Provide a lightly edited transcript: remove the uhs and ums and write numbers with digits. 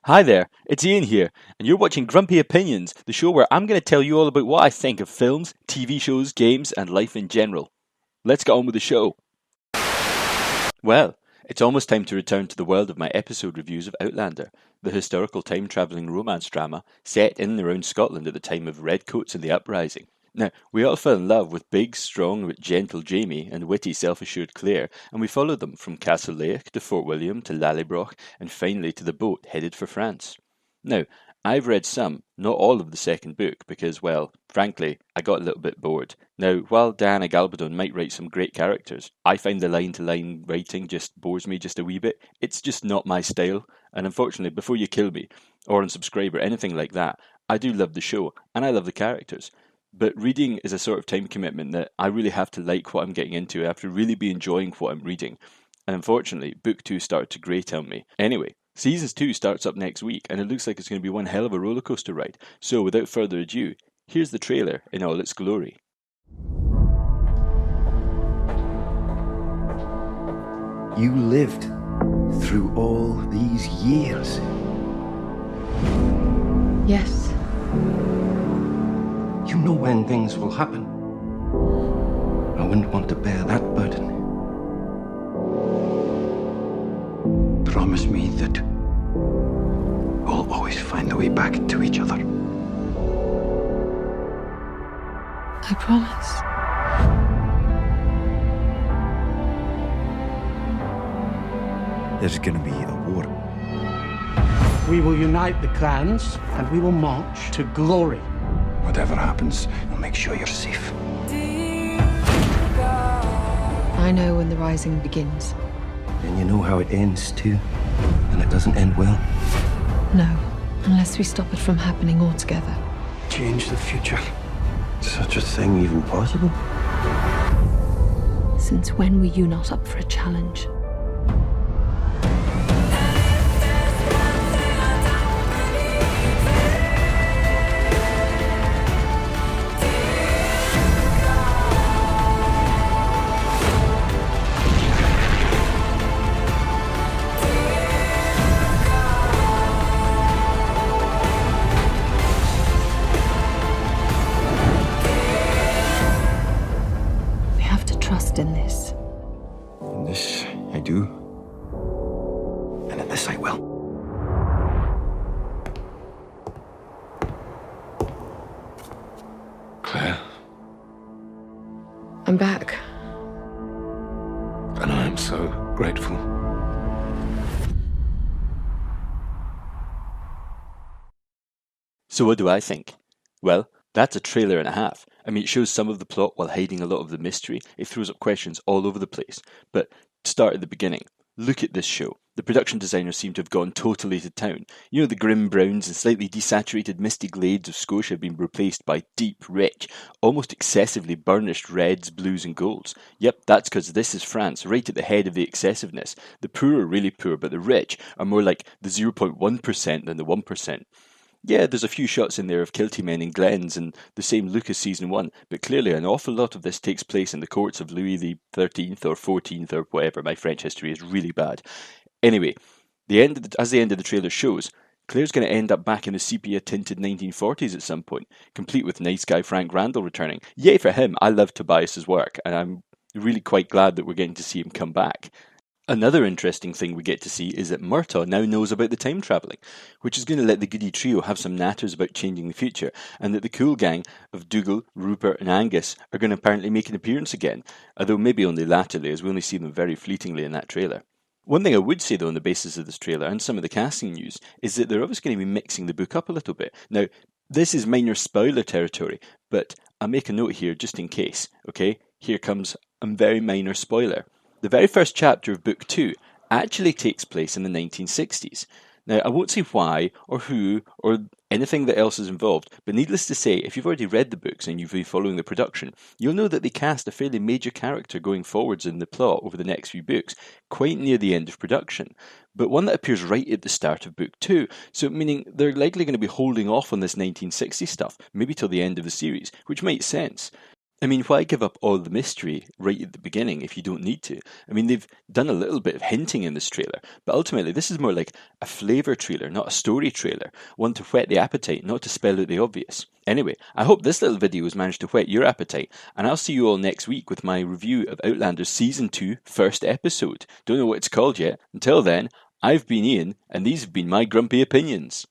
Hi there, it's Ian here, and you're watching Grumpy Opinions, the show where I'm going to tell you all about what I think of films, TV shows, games, and life in general. Let's get on with the show. Well, it's almost time to return to the world of my episode reviews of Outlander, the historical time-travelling romance drama set in and around Scotland at the time of Redcoats and the Uprising. Now, we all fell in love with big, strong, but gentle Jamie and witty, self-assured Claire, and we followed them from Castle Lake to Fort William to Lallybroch, and finally to the boat headed for France. Now, I've read some, not all of the second book, because, well, frankly, I got a little bit bored. Now, while Diana Gabaldon might write some great characters, I find the line-to-line writing just bores me just a wee bit. It's just not my style, and unfortunately, before you kill me, or unsubscribe or anything like that, I do love the show, and I love the characters. But reading is a sort of time commitment that I really have to like what I'm getting into. I have to really be enjoying what I'm reading. And unfortunately, book 2 started to grate on me. Anyway, season 2 starts up next week, and it looks like it's going to be one hell of a rollercoaster ride. So without further ado, here's the trailer in all its glory. You lived through all these years. Yes. You know when things will happen. I wouldn't want to bear that burden. Promise me that we'll always find a way back to each other. I promise. There's gonna be a war. We will unite the clans and we will march to glory. Whatever happens, we'll make sure you're safe. I know when the rising begins. And you know how it ends, too. And it doesn't end well. No, unless we stop it from happening altogether. Change the future. Such a thing even possible? Since when were you not up for a challenge? Trust in this. In this, I do. And in this, I will. Claire. I'm back. And I am so grateful. So what do I think? Well, that's a trailer and a half. I mean, it shows some of the plot while hiding a lot of the mystery. It throws up questions all over the place. But to start at the beginning, look at this show. The production designers seem to have gone totally to town. You know, the grim browns and slightly desaturated misty glades of Scotia have been replaced by deep, rich, almost excessively burnished reds, blues and golds. Yep, that's because this is France, right at the head of the excessiveness. The poor are really poor, but the rich are more like the 0.1% than the 1%. Yeah, there's a few shots in there of kilty men in glens and the same look as season 1, but clearly an awful lot of this takes place in the courts of Louis XIII or XIV or whatever. My French history is really bad. Anyway, as the end of the trailer shows, Claire's going to end up back in the sepia-tinted 1940s at some point, complete with nice guy Frank Randall returning. Yay for him, I love Tobias's work, and I'm really quite glad that we're getting to see him come back. Another interesting thing we get to see is that Murtaugh now knows about the time travelling, which is going to let the Goody Trio have some natters about changing the future, and that the cool gang of Dougal, Rupert and Angus are going to apparently make an appearance again, although maybe only latterly, as we only see them very fleetingly in that trailer. One thing I would say though on the basis of this trailer and some of the casting news is that they're obviously going to be mixing the book up a little bit. Now, this is minor spoiler territory, but I'll make a note here just in case, okay? Here comes a very minor spoiler. The very first chapter of Book 2 actually takes place in the 1960s. Now, I won't say why or who or anything that else is involved, but needless to say, if you've already read the books and you've been following the production, you'll know that they cast a fairly major character going forwards in the plot over the next few books, quite near the end of production, but one that appears right at the start of Book 2, so meaning they're likely going to be holding off on this 1960 stuff, maybe till the end of the series, which makes sense. I mean, why give up all the mystery right at the beginning if you don't need to? I mean, they've done a little bit of hinting in this trailer, but ultimately this is more like a flavour trailer, not a story trailer. One to whet the appetite, not to spell out the obvious. Anyway, I hope this little video has managed to whet your appetite, and I'll see you all next week with my review of Outlander Season 2, first episode. Don't know what it's called yet. Until then, I've been Ian, and these have been my grumpy opinions.